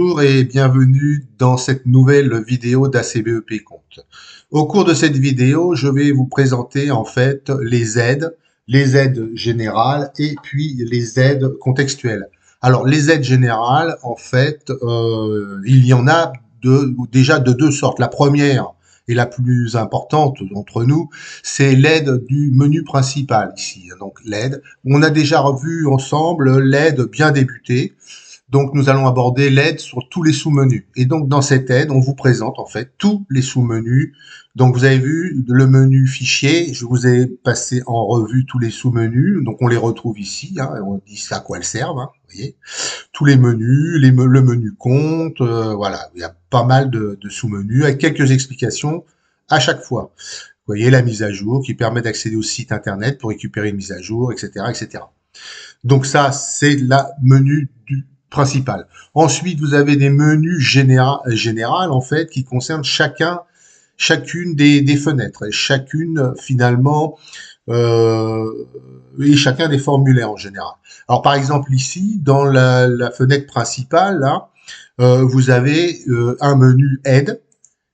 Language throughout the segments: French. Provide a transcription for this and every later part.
Bonjour et bienvenue dans cette nouvelle vidéo d'ACBEP Compte. Au cours de cette vidéo, je vais vous présenter en fait les aides générales et puis les aides contextuelles. Alors les aides générales, en fait, il y en a déjà de deux sortes. La première et la plus importante d'entre nous, c'est l'aide du menu principal ici. Donc l'aide, on a déjà revu ensemble l'aide bien débutée. Donc, nous allons aborder l'aide sur tous les sous-menus. Et donc, dans cette aide, on vous présente en fait tous les sous-menus. Donc, vous avez vu le menu fichier. Je vous ai passé en revue tous les sous-menus. Donc, on les retrouve ici. Et on dit à quoi elles servent. Vous voyez, tous les menus, le menu compte. Voilà, il y a pas mal de sous-menus avec quelques explications à chaque fois. Vous voyez la mise à jour qui permet d'accéder au site internet pour récupérer une mise à jour, etc., etc. Donc ça, c'est la menu du principal. Ensuite, vous avez des menus générales en fait qui concernent chacune des fenêtres et chacune finalement et chacun des formulaires en général. Alors par exemple ici dans la fenêtre principale là, vous avez un menu aide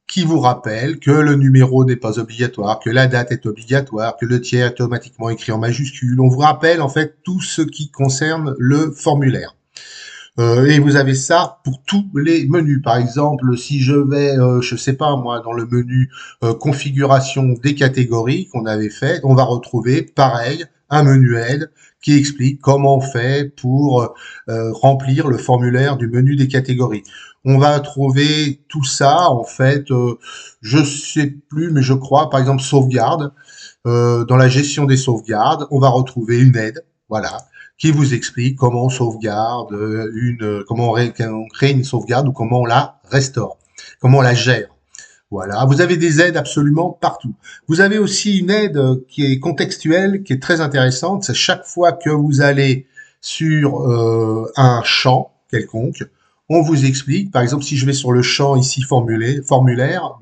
qui vous rappelle que le numéro n'est pas obligatoire, que la date est obligatoire, que le tiers est automatiquement écrit en majuscule. On vous rappelle en fait tout ce qui concerne le formulaire. Et vous avez ça pour tous les menus. Par exemple, si je vais, je sais pas moi, dans le menu configuration des catégories qu'on avait fait, on va retrouver pareil un menu aide qui explique comment on fait pour remplir le formulaire du menu des catégories. On va trouver tout ça en fait, je sais plus, mais je crois, par exemple sauvegarde. Dans la gestion des sauvegardes, on va retrouver une aide, voilà, qui vous explique comment on sauvegarde comment on crée une sauvegarde ou comment on la restaure, comment on la gère. Voilà, vous avez des aides absolument partout. Vous avez aussi une aide qui est contextuelle, qui est très intéressante. C'est chaque fois que vous allez sur un champ quelconque, on vous explique, par exemple, si je vais sur le champ ici formulaire,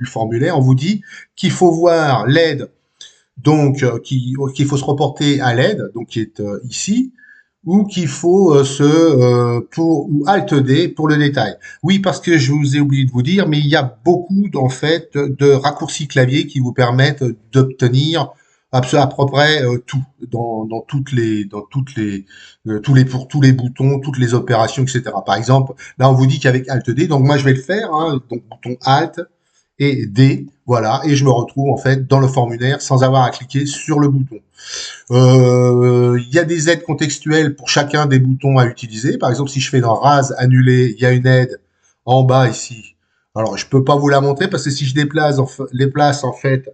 on vous dit qu'il faut voir l'aide, donc qu'il faut se reporter à l'aide, donc qui est ici, ou qu'il faut ou Alt D pour le détail. Oui, parce que je vous ai oublié de vous dire, mais il y a beaucoup en fait de raccourcis clavier qui vous permettent d'obtenir à peu près tout pour tous les boutons, toutes les opérations, etc. Par exemple, là on vous dit qu'avec Alt D, donc moi je vais le faire, donc bouton Alt et D, voilà, et je me retrouve en fait dans le formulaire sans avoir à cliquer sur le bouton. Il y a des aides contextuelles pour chacun des boutons à utiliser. Par exemple, si je fais dans Rase, annuler, il y a une aide en bas ici. Alors, je peux pas vous la montrer parce que si je déplace en fait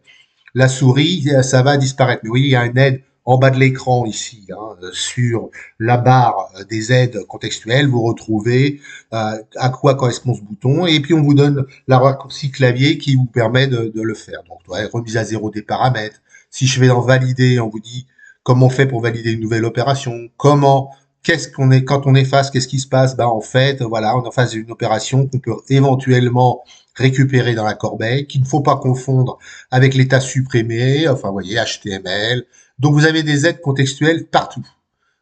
la souris, ça va disparaître. Mais vous voyez, il y a une aide en bas de l'écran ici, sur la barre des aides contextuelles. Vous retrouvez à quoi correspond ce bouton et puis on vous donne la raccourci clavier qui vous permet de le faire. Donc, remise à zéro des paramètres. Si je vais dans valider, on vous dit comment on fait pour valider une nouvelle opération, quand on efface, qu'est-ce qui se passe? En fait, voilà, on est en face d'une opération qu'on peut éventuellement récupérer dans la corbeille, qu'il ne faut pas confondre avec l'état supprimé, enfin, vous voyez, HTML. Donc, vous avez des aides contextuelles partout.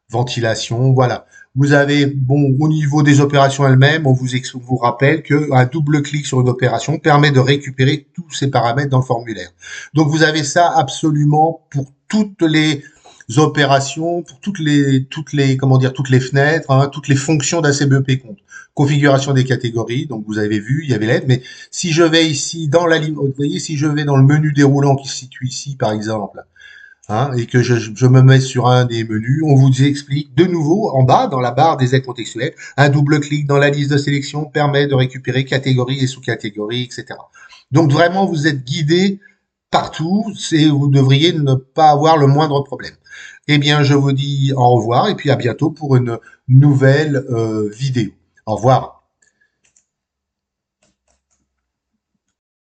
Ventilation, voilà. Vous avez, au niveau des opérations elles-mêmes, on vous rappelle qu'un double clic sur une opération permet de récupérer tous ces paramètres dans le formulaire. Donc, vous avez ça absolument pour toutes les opérations, pour toutes les fenêtres, toutes les fonctions d'ACBEP compte. Configuration des catégories, donc vous avez vu, il y avait l'aide, mais si je vais ici dans la ligne, vous voyez, si je vais dans le menu déroulant qui se situe ici, par exemple, et que je me mets sur un des menus, on vous explique de nouveau en bas dans la barre des aides contextuelles, un double clic dans la liste de sélection permet de récupérer catégories et sous-catégories, etc. Donc vraiment vous êtes guidé partout et vous devriez ne pas avoir le moindre problème. Eh bien je vous dis au revoir et puis à bientôt pour une nouvelle vidéo. Au revoir.